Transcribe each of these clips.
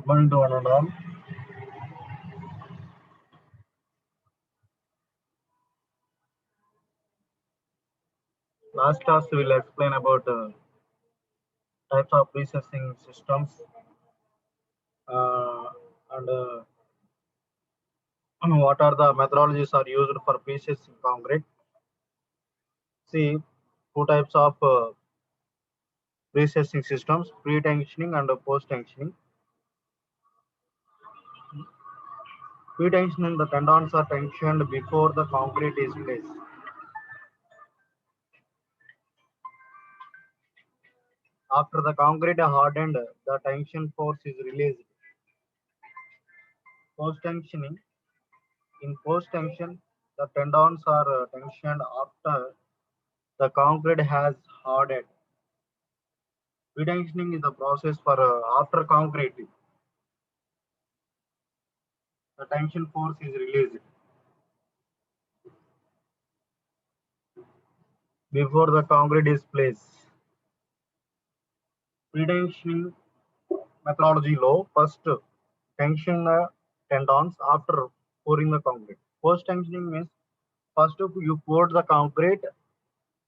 Morning to one and all. Last class we will explain about types of processing systems and what are the methodologies are used for processing concrete. See, two types of processing systems: pre-tensioning and post-tensioning. Pre-tensioning, the tendons are tensioned before the concrete is placed. After the concrete hardened, the tension force is released. Post-tensioning, in post-tension, the tendons are tensioned after the concrete has hardened. Retensioning is the process for after concrete. The tension force is released before the concrete is placed. Retensioning methodology low. First, tension the tendons after pouring the concrete. Post tensioning means first you pour the concrete,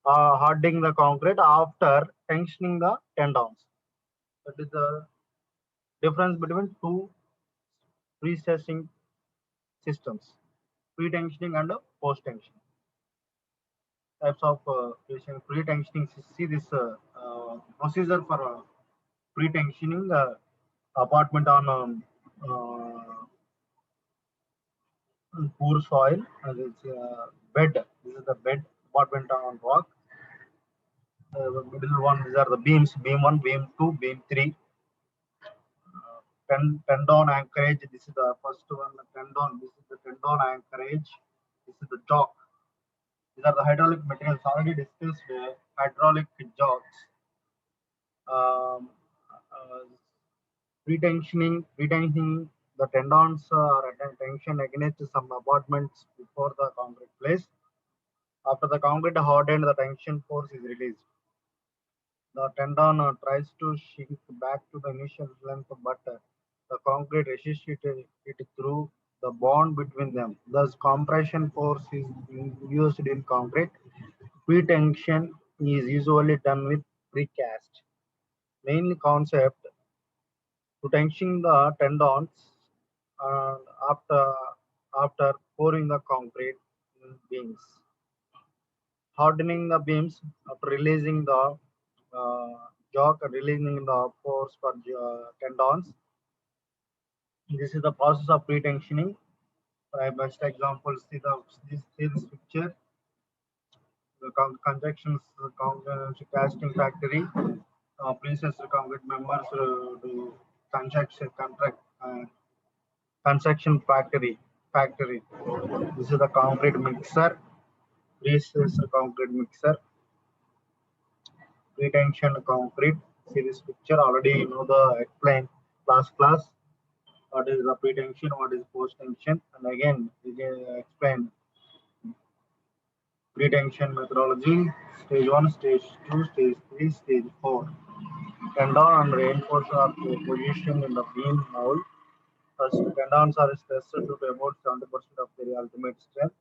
hardening the concrete after tensioning the tendons. That is the difference between two pre-tensioning systems: pre-tensioning and post-tensioning. Types of pre-tensioning. See this procedure for pre-tensioning apartment on poor soil. It's bed. This is the bed apartment on rock. Middle one, these are the beams: beam 1, beam 2, beam 3. Tendon anchorage. This is the first one. Tendon. This is the tendon anchorage. This is the jock. These are the hydraulic materials already discussed. Hydraulic jocks. Um, uh, Retensioning, the tendons are tension against some abutments before the concrete place. After the concrete hardened, the tension force is released. The tendon tries to shrink back to the initial length, but the concrete resists it through the bond between them. Thus, compression force is used in concrete. Pre-tension is usually done with precast. Main concept: to tension the tendons after pouring the concrete beams, hardening the beams after releasing the jock, releasing the force for tendons. This is the process of pre-tensioning. For best example, see this picture. The constructions, casting factory, Princess concrete members to construction factory. This is the concrete mixer. This is a concrete mixer. Pre-tension concrete. See this picture already. You know the explain last class. What is the pre-tension? What is post-tension? And again, we can explain pre-tension methodology. Stage 1, stage 2, stage 3, stage 4. Tendon and reinforcer are positioned in the beam mold. First, tendons are stressed to about 70% of their ultimate strength.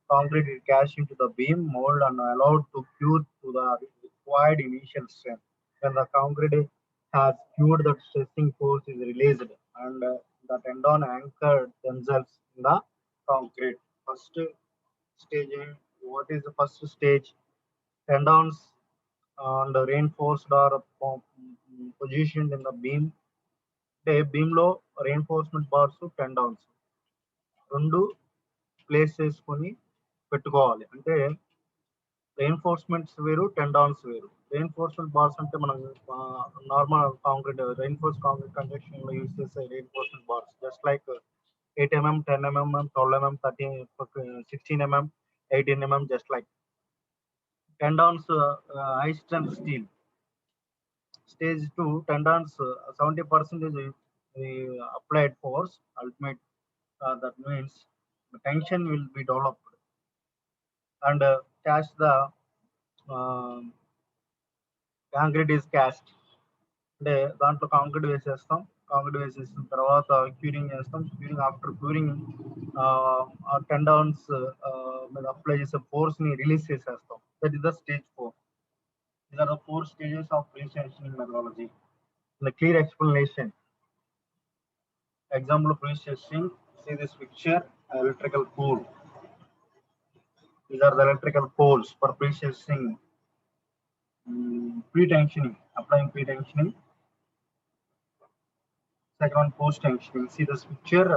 Concrete is cast into the beam mold and allowed to cure to the required initial strength. When the concrete has cured, the stressing force is released and the tendon anchored themselves in the concrete. First staging. What is the first stage? Tendons and reinforced are positioned in the beam. Beamలో reinforcement bars tendons రెండు place చేసుకొని పెట్టుకోవాలి. అంటే రెయిన్ఫోర్స్మెంట్స్ వేరు, tendons వేరు. Reinforcement bars అంటే మనం normal concrete reinforce concrete construction లో use చేసే reinforcement bars just like 8 mm, 10 mm, 12 mm, 13, 16 mm, 18 mm, just like tendons, high strength steel. Stage 2, tendons 70% is applied force ultimate. That means the tension will be developed and cast the concrete is cast. అంటే దాంట్లో concrete వేసేస్తాం. Concrete వేసేసిన తర్వాత curing చేస్తాం. Curing after curing ఆ tendons మీద apply చేసే force ని రిలీజ్ చేసేస్తాం. That is the stage 4. These are the 4 stages of pre-sanctioning methodology. In the clear explanation, example of pre-sanctioning, see this picture, electrical pole. These are the electrical poles for pre-sanctioning. Pre-tensioning, applying pre-tensioning. Second one, post-tensioning. See this picture,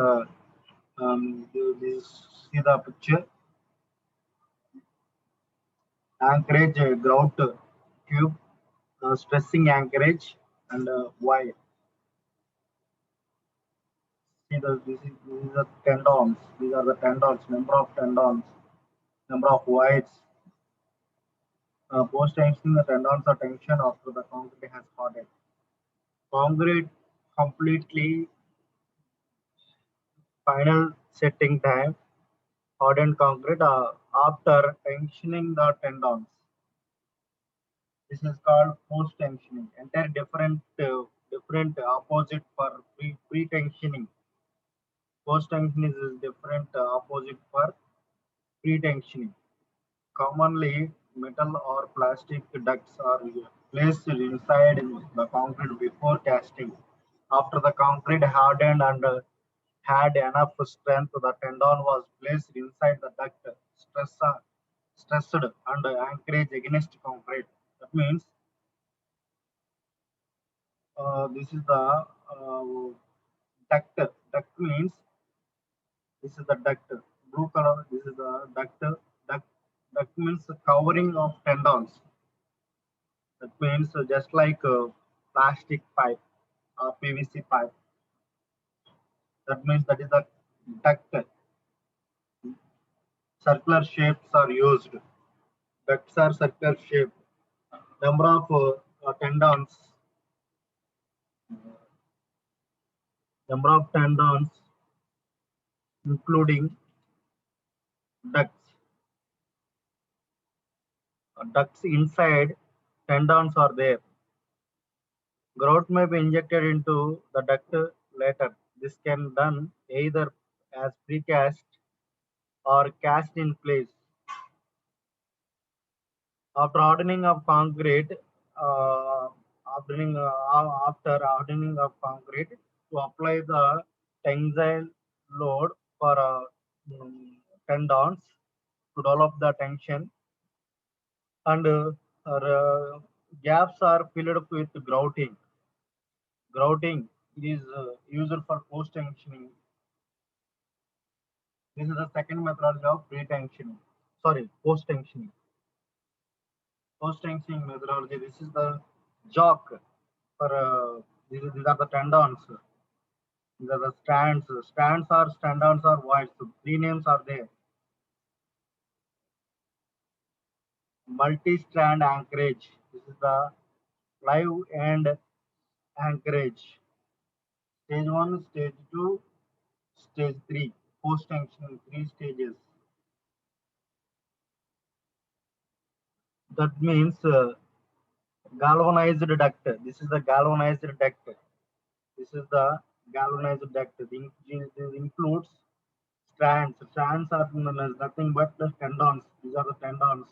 see the picture. Anchorage grout tube, stressing anchorage and wire. See this is the tendons. These are the tendons. Number of tendons. Number of wires. Post tensioning, the tendons are tension after the concrete has hardened. Concrete completely final setting time. Hardened concrete after tensioning the tendons. This is called post tensioning. Entire different opposite for pre tensioning. Post tensioning is different opposite for pre tensioning. Commonly, metal or plastic ducts are placed inside the concrete before casting. After the concrete hardened and had enough strength, the tendon was placed inside the duct, stressed and anchored against concrete. That means this is the duct. Duct means this is the duct. Blue color. This is the duct. Duct, duct means covering of tendons. That means just like plastic pipe or PVC pipe. That means that is the duct. Circular shapes are used. Ducts are circular shape. Number of tendons. Number of tendons, including ducts. Ducts inside tendons are there. Grout may be injected into the duct later. This can be done either as precast or cast in place. After hardening of concrete, after hardening of concrete, to apply the tensile load for tendons to develop the tension, and gaps are filled up with grouting. Grouting is used for post tensioning. This is the second methodology of pre-tensioning. Sorry, post tensioning. Post tensioning methodology. This is the jock for these are the tendons. These are the stands. Stands or tendons are wide. So three names are there. Multi-strand anchorage. This is the live end anchorage. Stage 1, stage 2, stage 3. Post tensioning, 3 stages. That means galvanized duct. This is the galvanized duct. This is the galvanized duct. This includes strands. Strands are nothing but the tendons. These are the tendons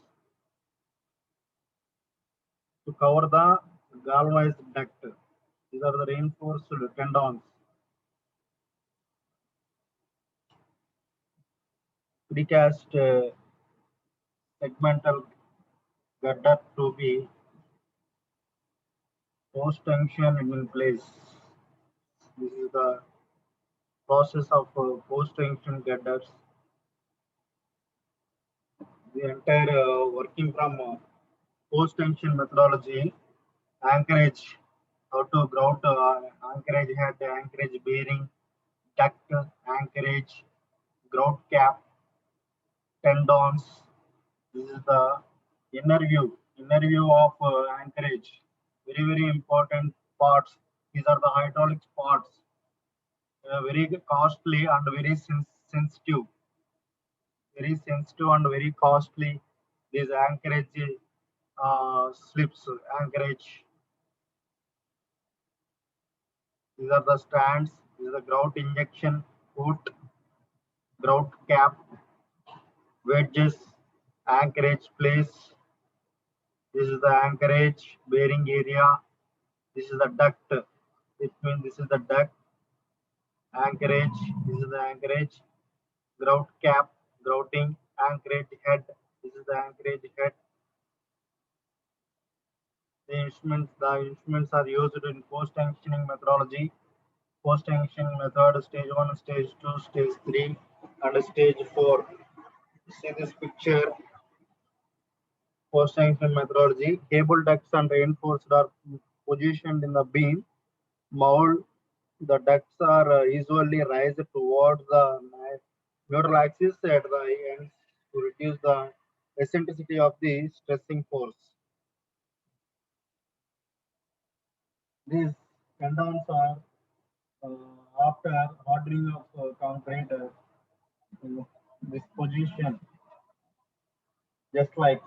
to cover the galvanized duct. These are the reinforced tendons. Precast segmental girder to be post tension in place. This is the process of post tension girders. The entire working from post tension methodology, anchorage, how to grout anchorage head, anchorage bearing, duct, anchorage, grout cap, tendons. This is the inner view of anchorage. Very important parts. These are the hydraulic parts. Very costly and very sensitive. Very sensitive and very costly. These anchorage slips, anchorage. These are the strands. This is the grout injection, foot, grout cap, wedges, anchorage place. This is the anchorage bearing area. This is the duct. It means this is the duct. Anchorage. This is the anchorage. Grout cap, grouting, anchorage head. This is the anchorage head. The instruments are used in post-tensioning methodology. Post-tensioning method, stage 1, stage 2, stage 3, and stage 4. See this picture, post-tensioning methodology. Cable ducts and reinforced are positioned in the beam mold. The ducts are usually raised towards the neutral axis at the ends to reduce the eccentricity of the stressing force. These tendons are after hardening of concrete, this position, just like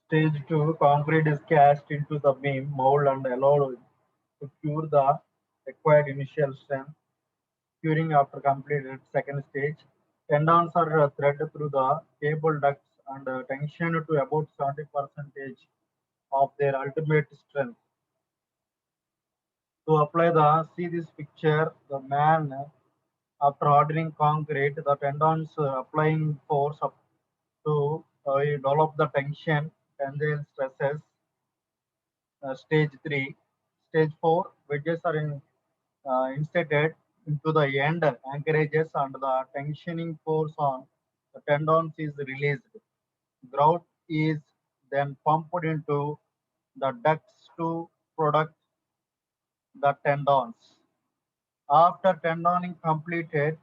stage 2, concrete is cast into the beam mold and allowed to cure the required initial strength. Curing after completed second stage. Tendons are threaded through the cable ducts and tensioned to about 70% of their ultimate strength. To apply the, see this picture, the man after ordering concrete, the tendons applying force up to develop the tension, tensile stresses, stage 3. Stage 4, wedges are inserted into the end anchorages and the tensioning force on the tendons is released. Grout is then pumped into the ducts to product the tendons. After tendoning completed,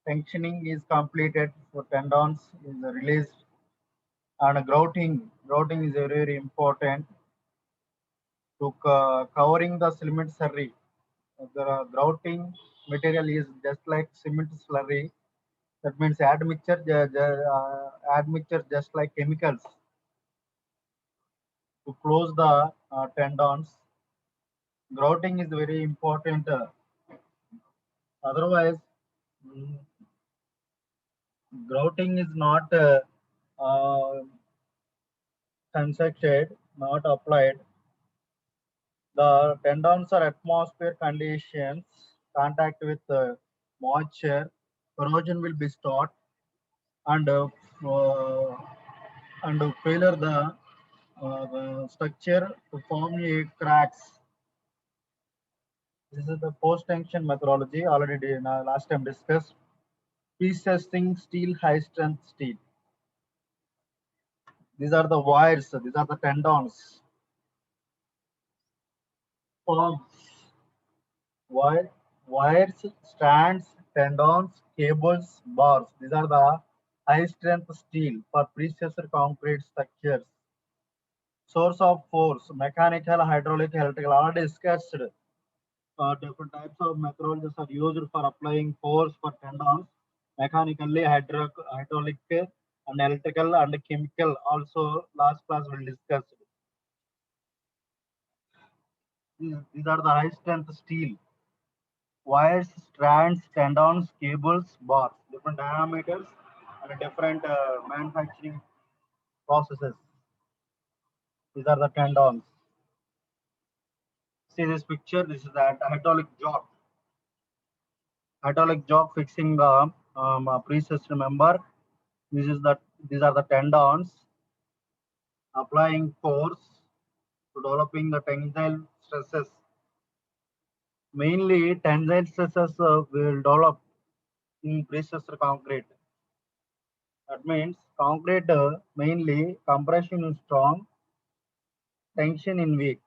tensioning is completed for tendons is released and grouting. Grouting is very, very important to covering the cement slurry. The grouting material is just like cement slurry. That means admixture just like chemicals to close the tendons. Grouting is very important. Otherwise, mm, grouting is not constructed, not applied. The tendons are atmosphere conditions, contact with moisture, corrosion will be stopped, and uh, failure the structure to form a cracks. This is the post-tension methodology already last time discussed. Pre-testing steel, high strength steel. These are the wires, these are the tendons. Forms, wires, strands, tendons, cables, bars. These are the high strength steel for precursor concrete structures. Source of force, mechanical, hydraulic, electrical, already discussed. Different types of methodologies are used for applying force for tendons, mechanically, hydraulic, and electrical and chemical. Also, last class will discuss. These are the high strength steel. Wires, strands, tendons, cables, bars, different diameters and different manufacturing processes. These are the tendons. See this picture. This is the hydraulic job. Hydraulic job fixing the pre-stressed member. This is the these are the tendons applying force to developing the tensile stresses. Mainly tensile stresses will develop in pre-stressed concrete. That means concrete mainly compression is strong, tension in weak.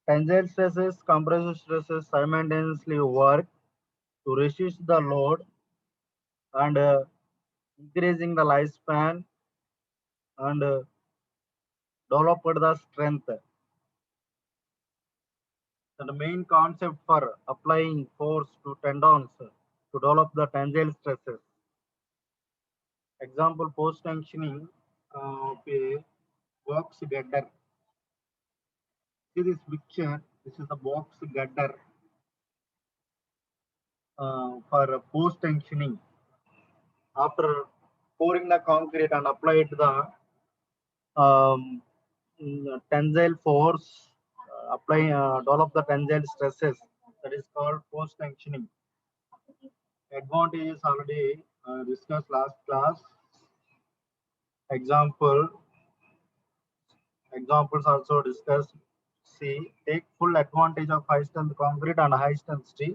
Tensile stresses, compressive stresses simultaneously work to resist the load and increasing the lifespan and develop the strength. And the main concept for applying force to tendons to develop the tensile stresses. Example, post tensioning of a box girder. See this picture. This is the box gutter for post tensioning. After pouring the concrete and apply it the um, tensile force, apply develop the tensile stresses. That is called post tensioning. Advantages already discussed last class. Example Examples also discussed. C. Take full advantage of high strength concrete and high strength steel.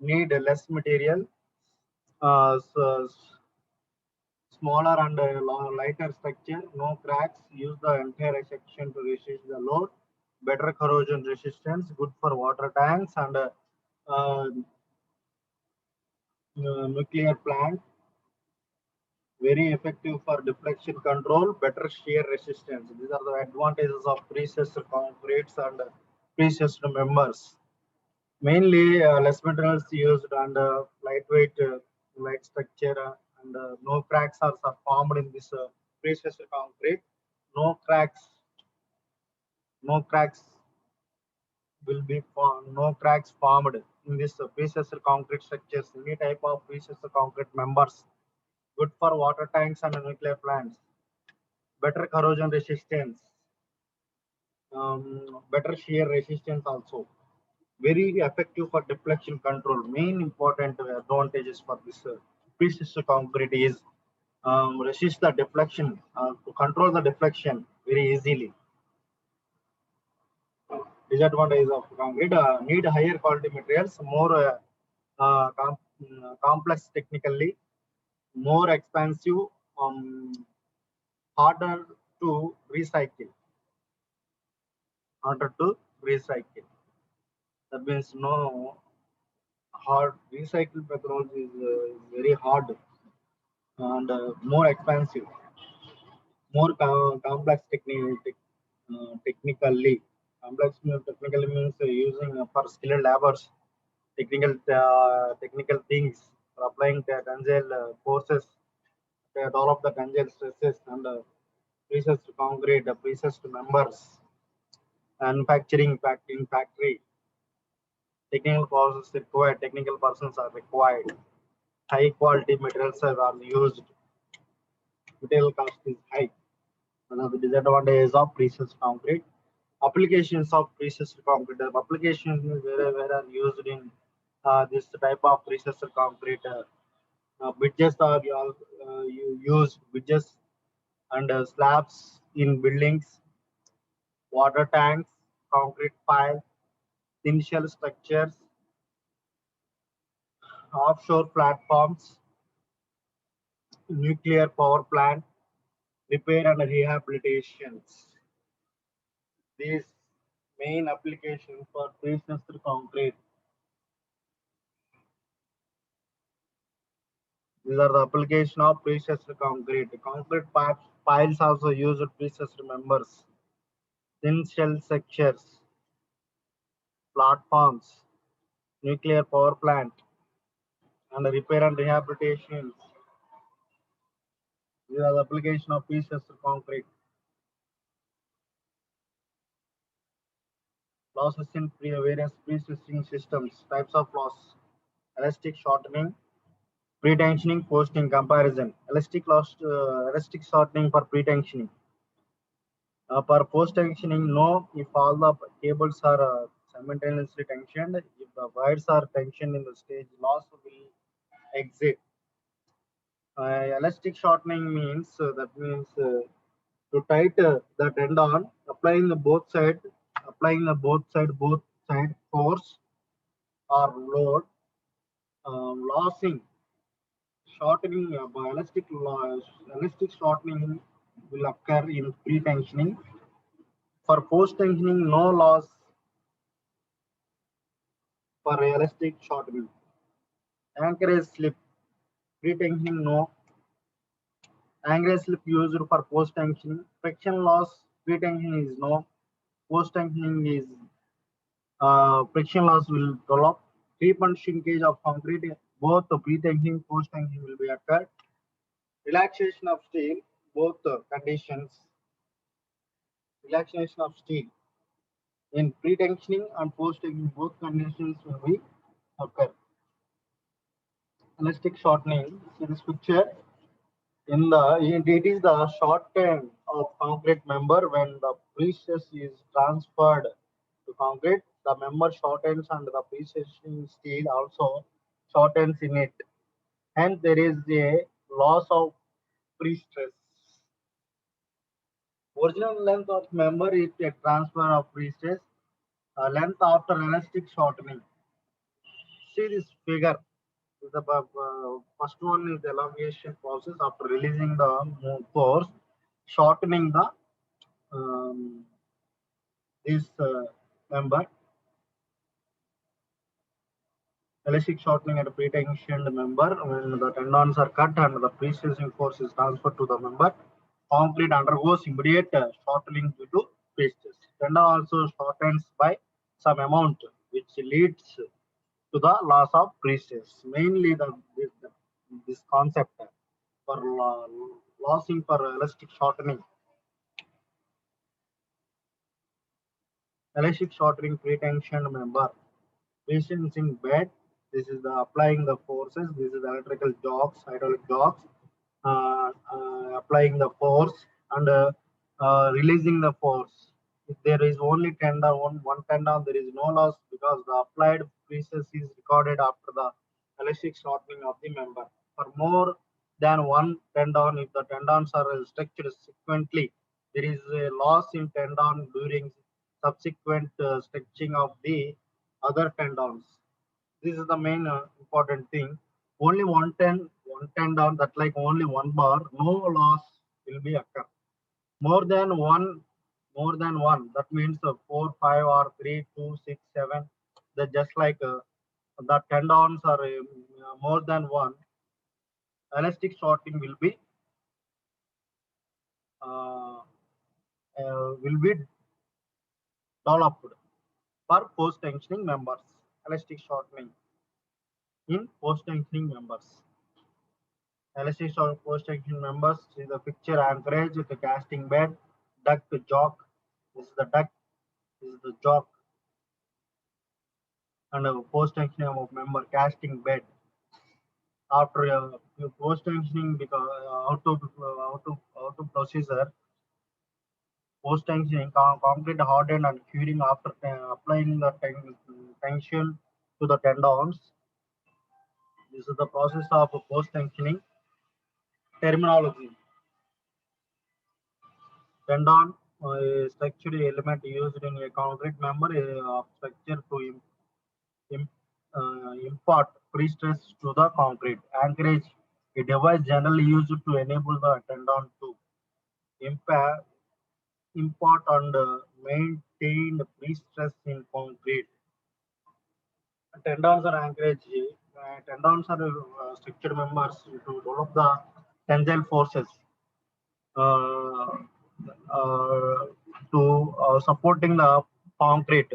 Need less material. Smaller and lighter structure. No cracks. Use the entire section to resist the load. Better corrosion resistance. Good for water tanks and uh, nuclear plant. Very effective for deflection control. Better shear resistance. These are the advantages of pre-stressed concretes and pre-stressed members. Mainly less materials used and lightweight, light structure, and no cracks are formed in this pre-stressed concrete. No cracks, no cracks no cracks formed in this pre-stressed concrete structures. Any type of pre-stressed concrete members. Good for water tanks and nuclear plants. Better corrosion resistance. Better shear resistance also. Very effective for deflection control. Main important advantages for this pre-stressed concrete is resist the deflection, to control the deflection very easily. Disadvantages of concrete: need higher quality materials, more complex technically, more expensive, um, harder to recycle. Harder to recycle. That means no hard recycled methodology is very hard and more expensive, more complex technically. Technically means using for skilled laborers, technical things for applying the tensile forces, all of the tensile stresses and precessed concrete, precessed members, manufacturing factory. Technical process required, technical persons are required. High quality materials are used. Material cost is high. One of the disadvantages of precessed concrete. Applications of precessed concrete. Applications where are used in this type of precessed concrete. Bridges are you use bridges and slabs in buildings, water tanks, concrete piles, initial structures, offshore platforms, nuclear power plant, repair and rehabilitations. These main applications for precessed concrete. These are the application of precious concrete. Concrete piles also use precious members, thin shell structures, platforms, nuclear power plant, and repair and rehabilitation. These are the application of precious concrete. Losses in various pre-stressing systems. Types of loss: elastic shortening, pre-tensioning, post-in comparison. Elastic shortening for pre-tensioning. For post-tensioning, no, if all the cables are simultaneously tensioned, if the wires are tensioned in the stage, loss will exit. Elastic shortening means that means to tight the tendon, applying the both side force or load, losing shortening by elastic shortening will occur in pre-tensioning. For post-tensioning, no loss for elastic shortening. Anchorage slip, pre-tensioning no. Anchorage slip used for post-tensioning. Friction loss, pre-tensioning is no. Post-tensioning is friction loss will develop. Three-point shrinkage of concrete, both the pre-tensioning, post-tensioning will be occurred. Relaxation of steel, both conditions. Relaxation of steel. In pre-tensioning and post-tensioning, both conditions will be occur. Elastic shortening. See this picture. It is the shortening of concrete member when the pre-stress is transferred to concrete. The member shortens and the pre-stressing steel also shortens in it. Hence, there is a loss of pre-stress. Original length of member is a transfer of pre-stress. Length after elastic shortening. See this figure. The first one is the elongation process after releasing the force, shortening the this member. Elastic shortening at a pre-tensioned member when the tendons are cut and the pre-stressing force is transferred to the member. Concrete undergoes immediate shortening due to pre-stress. Tendon also shortens by some amount, which leads to the loss of pre-stress. Mainly this concept for losing for elastic shortening. Elastic shortening pre-tensioned member. Patients in bed. This is the applying the forces. This is the electrical jogs, hydraulic jogs. Applying the force and releasing the force. If there is only tendon, one tendon, there is no loss because the applied pieces is recorded after the elastic shortening of the member. For more than one tendon, if the tendons are stretched sequentially, there is a loss in tendon during subsequent stretching of the other tendons. This is the main important thing. Only one tendon that like only one bar, no loss will be occur. More than one, more than one. That means 4, 5, or 3, 2, 6, 7. That just like the tendons are more than one. Elastic shortening uh, will be developed for post tensioning members. Elastic shortening in post tensioning members. Analysis of post-tension members is the picture anchorage, the casting bed, duct jock. This is the duct, this is the jock, and a post-tension of member casting bed. After post-tensioning, because how to procedure post-tensioning, concrete hardened and curing after applying the tension to the tendons. This is the process of post-tensioning. Terminology. Tendon structural element used in a concrete member of structure to impart pre-stress to the concrete. Anchorage, a device generally used to enable the tendon to impact, impart and maintain pre-stress in concrete. Tendons are anchorage. Tendons are structured members to develop the tensile forces uh, to supporting the concrete.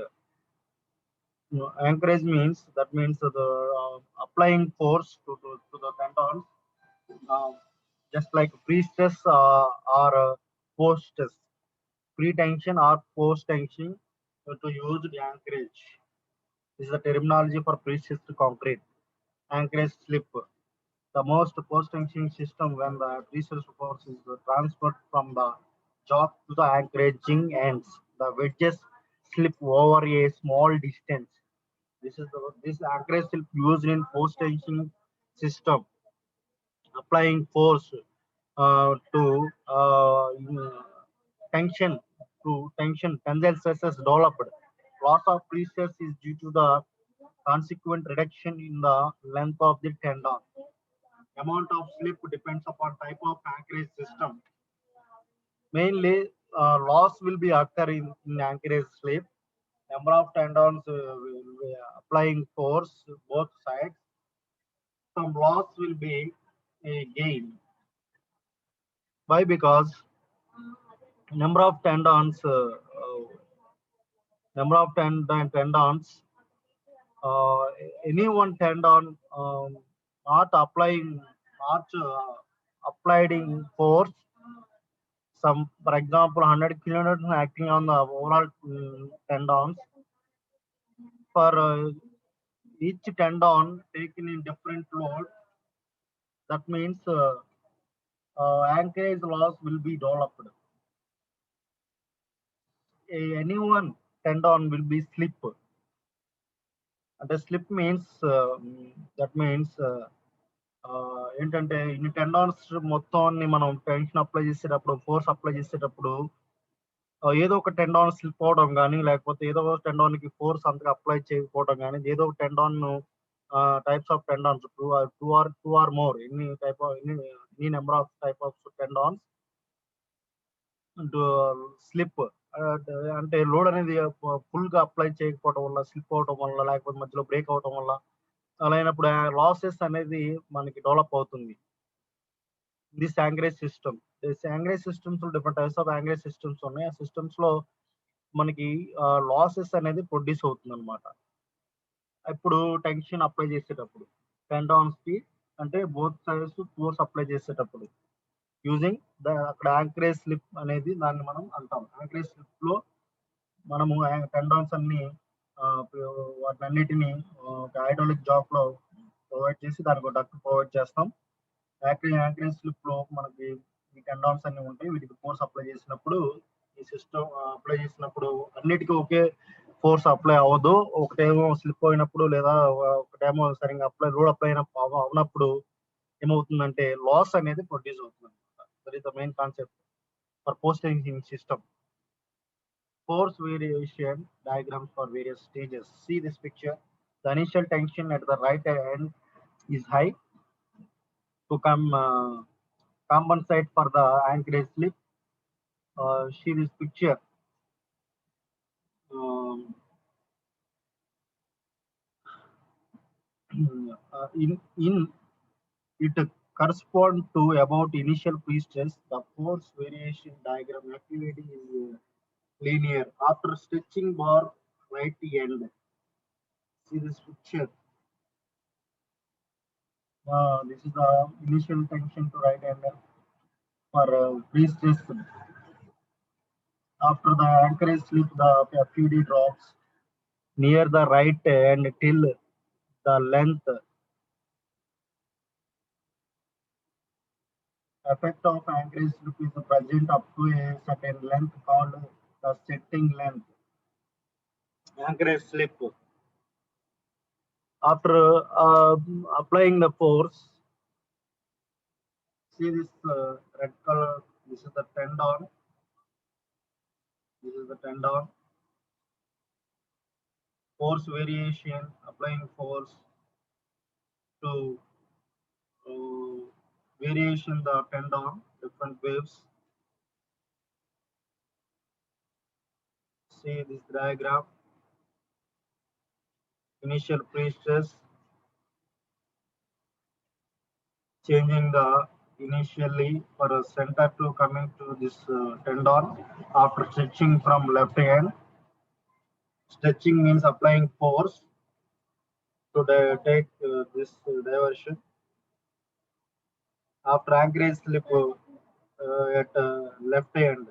Anchorage means that means the applying force to the tendons, uh, just like pre-stress or post-stress, pre-tension or post-tension to use the anchorage. This is the terminology for pre-stress concrete. Anchorage slip. The most post-tension system when the pre-stress force is transferred from the job to the anchoraging ends. The wedges slip over a small distance. This anchorage slip used in post-tension system, applying force to tension tension tensile stresses developed. Loss of pre-stress is due to the consequent reduction in the length of the tendon. Amount of slip depends upon type of anchorage system. Mainly, loss will be occur in anchorage slip. Number of tendons will be applying force both sides. Some loss will be a gain. Why? Because number of number of tendons, uh, any one tendon not applying, not applying force, some, for example, 100 kilonewtons acting on the overall tendons. For each tendon taken in different load, that means anchorage loss will be developed. Any one tendon will be slip. And the slip means that means ఏంటంటే ఇన్ని tendons మొత్తాన్ని మనం tension apply చేసేటప్పుడు, force apply చేసేటప్పుడు ఏదో ఒక tendon slip అవడం కానీ, లేకపోతే ఏదో ఒక టెండాన్ కి ఫోర్స్ అంతగా అప్లై చేయకపోవడం కానీ, ఏదో ఒక tendon types of tendons two or more any number of type of tendons slip అంటే లోడ్ అనేది ఫుల్ గా అప్లై చేయకపోవడం వల్ల, స్లిప్ అవడం వల్ల, లేకపోతే మధ్యలో బ్రేక్ అవడం వల్ల అలా అయినప్పుడు లాసెస్ అనేది మనకి డెవలప్ అవుతుంది. This anchorage system, anchorage systems different types of anchorage systems ఉన్నాయి. ఆ సిస్టమ్స్ లో మనకి లాసెస్ అనేది ప్రొడ్యూస్ అవుతుంది అనమాట. ఇప్పుడు టెన్షన్ అప్లై చేసేటప్పుడు టెండాన్స్ కి, అంటే బోత్ సైడ్స్ ఫోర్స్ అప్లై చేసేటప్పుడు యూజింగ్ అక్కడ యాంకరేజ్ స్లిప్ అనేది దాన్ని మనం అంటాం. యాంకరేజ్ స్లిప్ లో మనము టెండాన్స్ అన్ని వాటినన్నిటిని ఒక హైడ్రాలిక్ జాబ్ లో ప్రొవైడ్ చేసి దానికి ఒక డక్ట్ ప్రొవైడ్ చేస్తాం. యాంకరేజ్ స్లిప్ లో మనకి ఈ టెండాన్స్ అన్ని ఉంటాయి. వీటికి ఫోర్స్ అప్లై చేసినప్పుడు, ఈ సిస్టమ్ అప్లై చేసినప్పుడు అన్నిటికీ ఒకే ఫోర్స్ అప్లై అవ్వదు. ఒకటేమో స్లిప్ అయినప్పుడు, లేదా ఒకటేమో సరిగ్గా లోడ్ అప్లై అవునప్పుడు ఏమవుతుందంటే లాస్ అనేది ప్రొడ్యూస్ అవుతుంది. That is the main concept for post tension system. Force variation diagrams for various stages. See this picture. The initial tension at the right end is high to compensate for the anchorage slip. See this picture. In it corresponds to about initial pre-stress. The force variation diagram activity is linear after stretching bar right end. See this picture. This is the initial tension to right end for pre-stress. After the anchorage slip, the FUD drops near the right end till the length. Effect of anchorage slip is present up to a certain length called the setting length. Anchorage slip. After applying the force, see this red color. This is the tendon. This is the tendon. Force variation, applying force to variation the tendon, different waves. See this diagram. Initial pre-stress, changing the initially for a center to coming to this tendon after stretching from left hand. Stretching means applying force to take this diversion. After anchorage slip at left hand,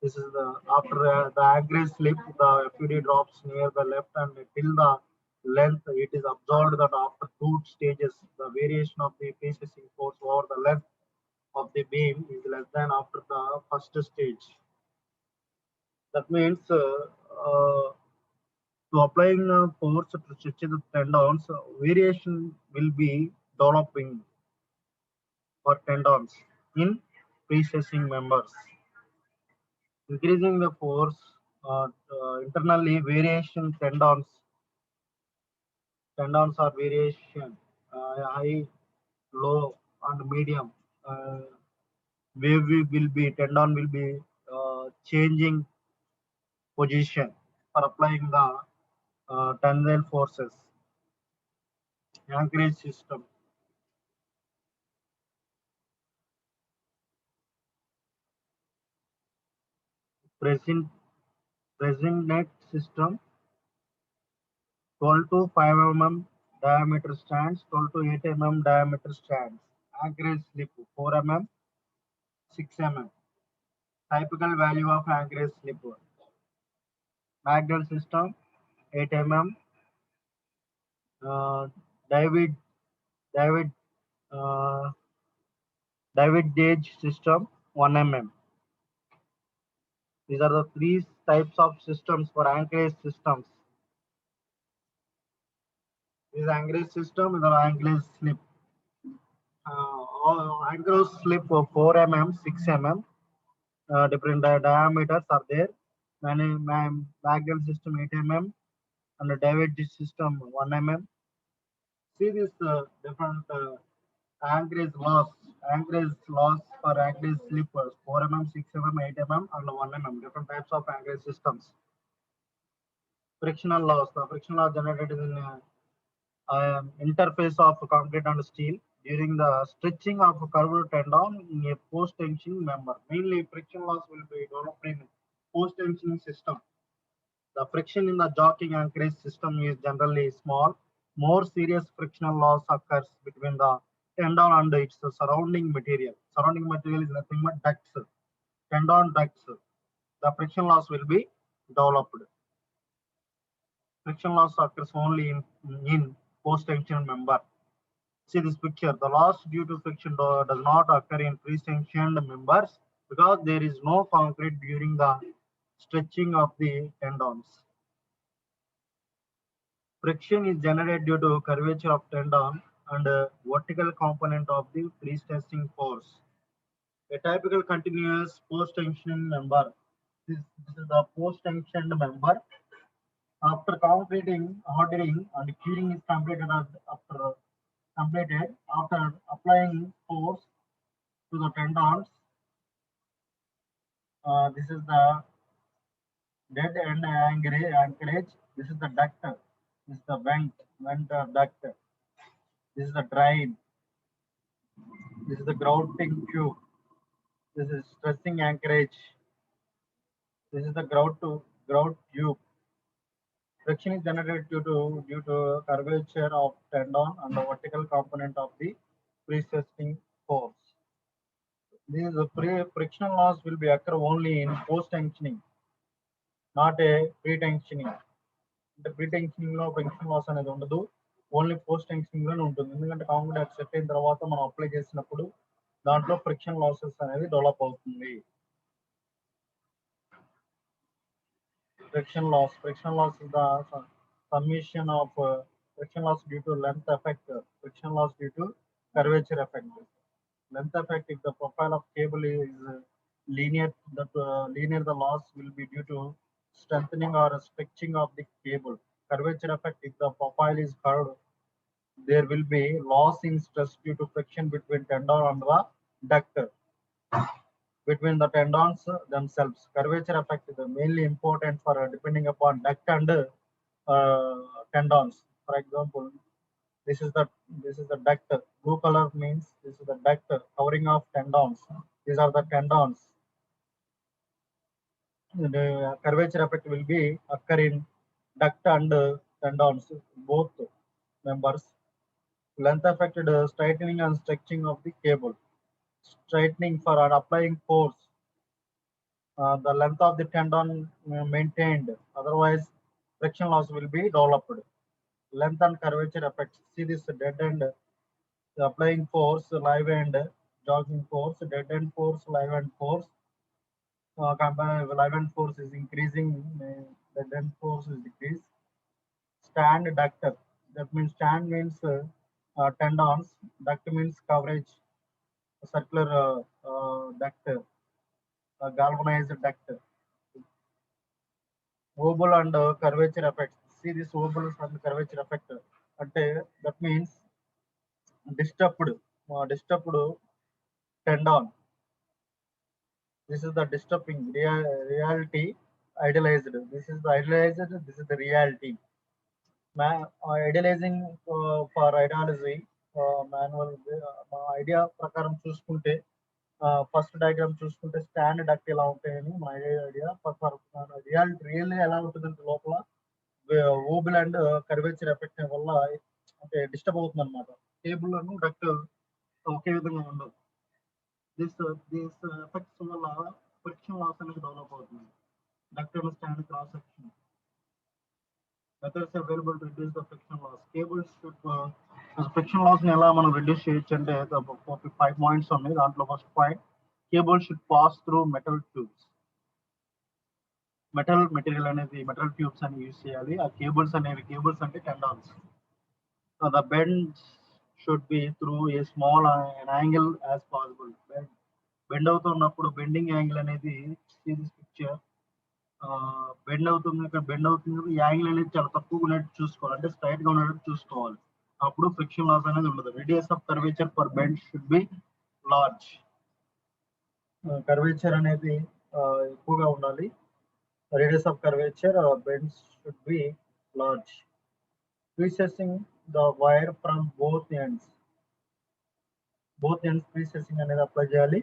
this is the after the anchorage slip, the FUD drops near the left hand till the length. It is observed that after two stages, the variation of the precessing force over the length of the beam is less than after the first stage. That means to applying force to stretch the tendons, variation will be developing for tendons in precessing members. Increasing the force internally, variation tendons are variation high, low, and medium. Wave will be tendon will be changing position for applying the tensile forces. Anchorage system. Present net system. 12 to 5 mm diameter strands, 12 to 8 mm diameter strands. Anchorage slip 4 mm, 6 mm. Typical value of anchorage slip. Magdal system 8 mm. Uh, David David uh, David gauge system 1 mm. These are the three types of systems for anchorage systems. This anchorage system is an anchorage slip. Anchorage slip of 4 mm, 6 mm. Different diameters are there. Magdal system 8 mm and the David gauge system 1 mm. See this different anchorage loss. Anchorage loss for anchorage slippers 4 mm, 6 mm, 8 mm, and 1 mm. Different types of anchorage systems. Frictional loss. The friction loss generated in interface of concrete and steel during the stretching of a curved tendon in a post-tensioning member. Mainly, friction loss will be developed in post-tensioning system. The friction in the jockeying anchorage system is generally small. More serious frictional loss occurs between the tendon and its surrounding material. Surrounding material is nothing but ducts, tendon ducts. The friction loss will be developed. Friction loss occurs only in post-tension member. See this picture. The loss due to friction does not occur in pre-tensioned members because there is no concrete during the stretching of the tendons. Friction is generated due to curvature of tendon and vertical component of the pre-stressing force. A typical continuous post-tension member. This is the post-tensioned member. After concreting, hardening, and curing is after applying force to the tendons. This is the dead end anchorage. This is the duct. This is the vent duct. This is the drain. This is the grouting tube. This is stressing anchorage. This is the grout tube. Friction is generated due to curvature of tendon and the vertical component of the pre-stressing force. This frictional loss will be occur only in post-tensioning, not a pre-tensioning. అంటే pre tensioning లో friction loss అనేది ఉండదు, only post tensioning లోనే ఉంటుంది. ఎందుకంటే concrete set అయిన తర్వాత మనం అప్లై చేసినప్పుడు దాంట్లో ఫ్రిక్షన్ లాసెస్ అనేది డెవలప్ అవుతుంది. Friction loss is the summation of friction loss due to length effect, friction loss due to curvature effect. Length effect, if the profile of cable is linear, linear the loss will be due to strengthening or stretching of the cable. Curvature effect, if the profile is curved, there will be loss in stress due to friction between tendon and the duct, between the tendons themselves. Curvature effect is mainly important for depending upon duct and tendons. For example, this is the duct. Blue color means this is the duct covering of tendons. These are the tendons. The curvature effect will be occur in duct and tendons, both members. Length affected straightening and stretching of the cable. Straightening for applying force. The length of the tendon maintained. Otherwise, friction loss will be developed. Length and curvature effects. See this dead end. Applying force, live end, jogging force, dead end force, live end force. Live end force is increasing, dead end force is decreased. Stand duct. That means stand means tendons. Duct means coverage. Circular duct, galvanized duct. Oval and curvature effects. See this oval and curvature effect. That means disturbed tendon. This is the disturbing reality idealized. This is the idealized. This is the reality. Idealizing for ideology manual idea ప్రకారం చూసుకుంటే first diagram చూసుకుంటే stand duct ఎలా ఉంటాయని మా idea real ఎలా ఉంటుందంటే లోపల Obul and curvature effect వల్ల అంటే డిస్టర్బ్ అవుతుంది అనమాట. కేబుల్ డక్ట్ ఒకే విధంగా ఉండదు. This effects వల్ల friction loss అనేది డెవలప్ అవుతుంది. Ductile stand cross section. Methods available to reduce the friction loss. Cables should friction loss ని ఎలా మనం reduce చేయొచ్చు అంటే 5 points ఉన్నాయి. దాంట్లో first point, cable should pass through metal tubes. Metal material అనేది మెటల్ ట్యూబ్స్ అని యూజ్ చేయాలి. ఆ కేబుల్స్ అనేవి, కేబుల్స్ అంటే tendons. The bends should be through a small angle as possible. Bend అవుతున్నప్పుడు బెండింగ్ యాంగిల్ అనేది పిక్చర్ బెండ్ అవుతుంది, ఇక్కడ బెండ్ అవుతుంది, ఈ యాంగిల్ అనేది చాలా తక్కువగా ఉన్నట్టు చూసుకోవాలి, అంటే స్ట్రైట్ గా ఉన్నట్టు చూసుకోవాలి. అప్పుడు ఫ్రిక్షన్ లాస్ అనేది ఉండదు. Radius of curvature for bend should be large. Curvature అనేది ఎక్కువగా ఉండాలి. Radius of curvature bends should be large. Precessing the wire from both ends. Both ends precessing అనేది అప్లై చేయాలి.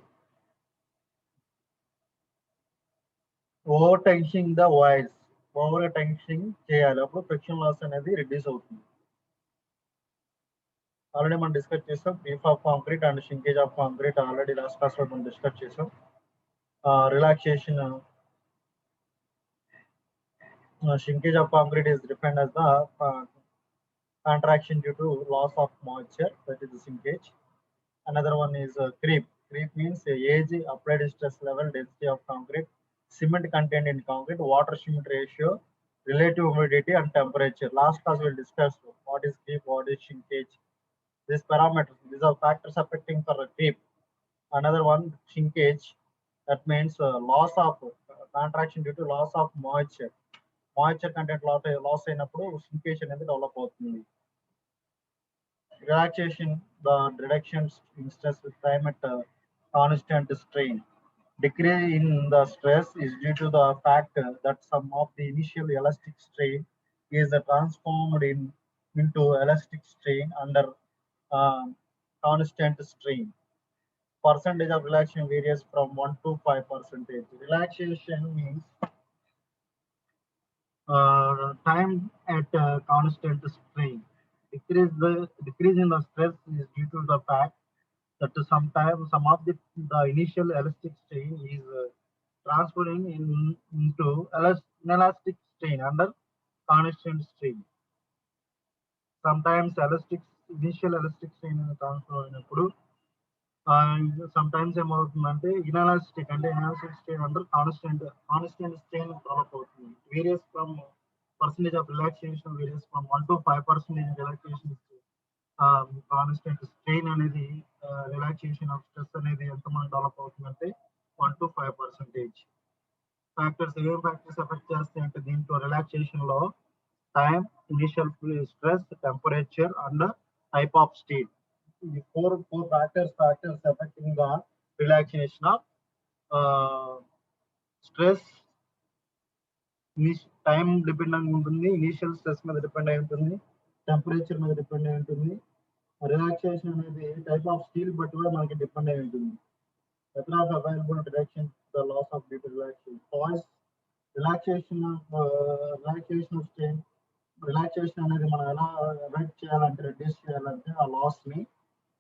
ఓవర్ టెన్షింగ్ ద వైర్స్, ఓవర్ టెన్షింగ్ చేయాలి, అప్పుడు friction loss అనేది reduce అవుతుంది. Already మనం డిస్కస్ చేసాం beef of concrete and shrinkage of concrete. Already last class లో మనం డిస్కస్ చేసాం. Relaxation, shrinkage of concrete is defined as the contraction due to loss of moisture, that is the shrinkage. Another one is creep. Creep means age, applied stress level, density of concrete, cement content in concrete, water cement ratio, relative humidity and temperature. Last class we'll discuss what is creep, what is shrinkage. These parameters, these are factors affecting for creep. Another one, shrinkage, that means loss of contraction due to loss of moisture. Moisture content loss అయినప్పుడు shrinkage అనేది develop అవుతుంది. Relaxation, the reduction in stress with time at constant strain. Decrease in the stress is due to the fact that some of the initial elastic strain is transformed into elastic strain under constant strain. Percentage of relaxation varies from 1 to 5%. Relaxation means time at constant strain. Decrease in the stress is due to the fact that sometimes some of the initial elastic strain is transferring into inelastic strain under constant strain. Sometimes initial elastic strain transfer అయినప్పుడు sometimes ఏమవుతుందంటే inelastic strain under constant strain develop అవుతుంది. Varies from percentage of relaxation varies from 1 to 5% relaxation. Constant strain అనేది relaxation of stress అనేది ఎంతమంది develop అవుతుందంటే 1 to 5%. Factors, ఏం factors affect చేస్తాయి అంటే దీంట్లో రిలాక్సేషన్ లో time, initial stress, temperature and type of steel. The four factors affecting the relaxation of stress. Time depend అయి ఉంటుంది, ఇనిషియల్ స్ట్రెస్ మీద డిపెండ్ అయి ఉంటుంది, టెంపరేచర్ మీద డిపెండ్ అయి ఉంటుంది. రిలాక్సేషన్ అనేది టైప్ ఆఫ్ స్టీల్ బట్టి కూడా మనకి డిపెండ్ అయి ఉంటుంది. Method of available reduction the loss of due to relaxation. Cause relaxation strain. Relaxation అనేది మనం ఎలా అవాయిడ్ చేయాలంటే, రెడ్యూస్ చేయాలంటే ఆ లాస్ ని,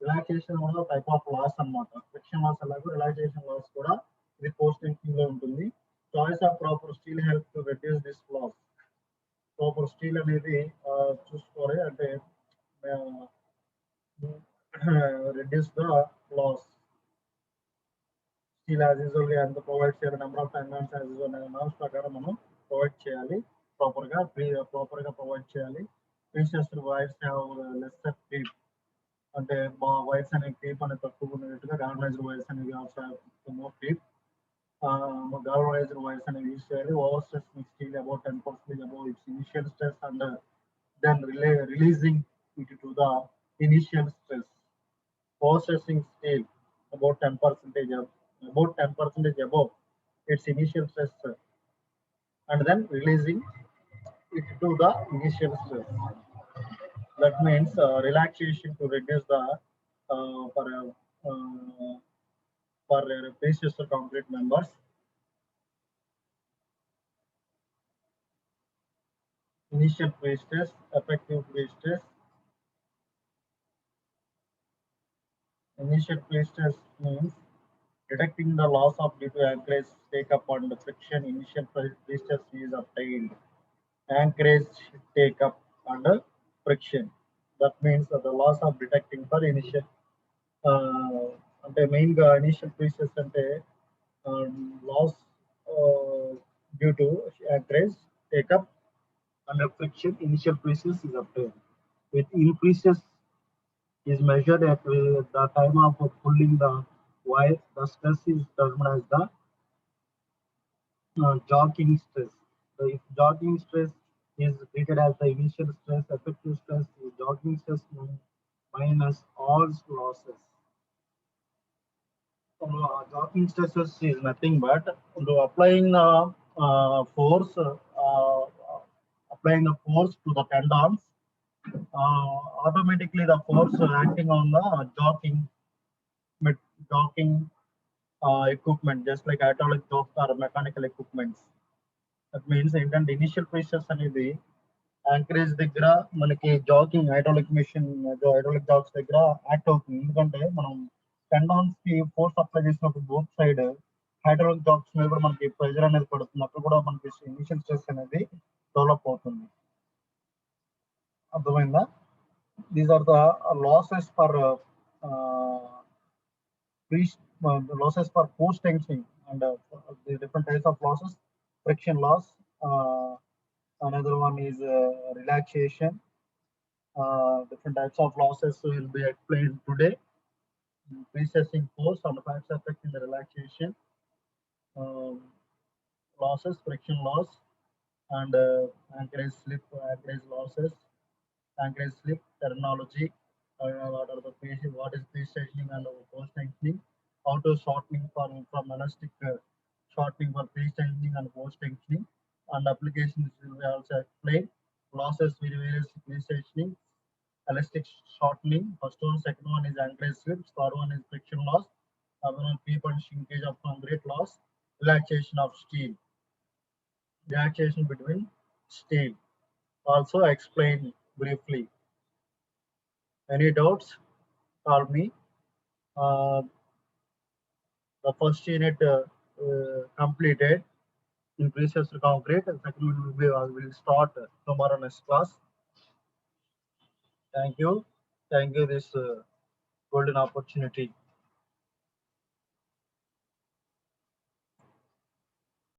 రిలాక్సేషన్ కూడా టైప్ ఆఫ్ లాస్ అన్నమాట. ఫ్రిక్షన్ లాస్ అలాగే రిలాక్సేషన్ లాస్ కూడా ఇది పోస్ట్ టెన్షన్ లో ఉంటుంది. Choice of proper steel help to reduce this loss. Proper steel అనేది చూసుకోవాలి, అంటే reduce the loss. Steel as usual గా ఎంత ప్రొవైడ్ చేయాలి, number of tendons as usual norms ప్రకారం మనం ప్రొవైడ్ చేయాలి, ప్రాపర్ గా ప్రొవైడ్ చేయాలి. Precious wires have lesser creep, అంటే మా వైర్స్ అనే క్రీప్ అనేది తక్కువ ఉన్నట్టుగా, గాల్వనైజ్డ్ వైర్స్ అనేవి మోర్ క్రీప్. Galvanized wires అనేవి యూజ్ చేయాలి. Over stress steel about 10% above its initial stress and then releasing it to the initial stress. Overstressing steel about 10% above its initial stress and then releasing it to the initial stress. That means relaxation to reduce the for pre-stressor concrete members. Initial pre-stress, effective pre-stress. Initial pre-stress means Detecting the loss of due to anchorage, take-up and friction, initial pressure is obtained. Anchorage, take-up and friction. That means that the loss of detecting for initial అంటే మెయిన్గా initial prestress అంటే loss due to anchorage, take-up and friction, initial pressure is obtained. With increases is measured at the time of pulling the wire. The stress is termed as the jogging stress. So if jogging stress is treated as the initial stress, effective stress is jogging stress minus all losses. So jogging stresses is nothing but applying force, applying the force to the tendons. Automatically the force acting on the jogging equipment, just like hydraulic jokes or mechanical equipments. That means ఏంటంటే initial pressures అనేది anchorage దగ్గర మనకి jacking hydraulic machine hydraulic jacks దగ్గర act అవుతుంది. ఎందుకంటే మనం tendons కి force apply చేసినప్పుడు బోత్ సైడ్ హైడ్రాలిక్ జాగ్స్ మీద కూడా మనకి ప్రెషర్ అనేది పడుతుంది. అప్పుడు కూడా మనకి ఇనిషియల్ స్ట్రెస్ అనేది డెవలప్ అవుతుంది. అర్థమైందా? These are the losses for losses for post tensioning and the different types of losses. Friction loss, another one is relaxation. Different types of losses will be explained today. Precessing force and facts affecting the relaxation, um, losses, friction loss, and anchorage slip, anchorage losses, anchorage slip terminology. What are the what is pre-tensioning and post tensioning? How to shortening from elastic shortening for pre-tensioning and post tensioning, and applications will be also explained. Losses will be various pre-tensioning, elastic shortening. First one, second one is anchorage slips. Third one is friction loss. Other one, creep and shrinkage of concrete loss. Relaxation of steel. Relaxation between steel. Also explained briefly. Any doubts? Call me. The first unit completed in previous concrete, and second will start tomorrow next class. Thank you. Thank you this golden opportunity.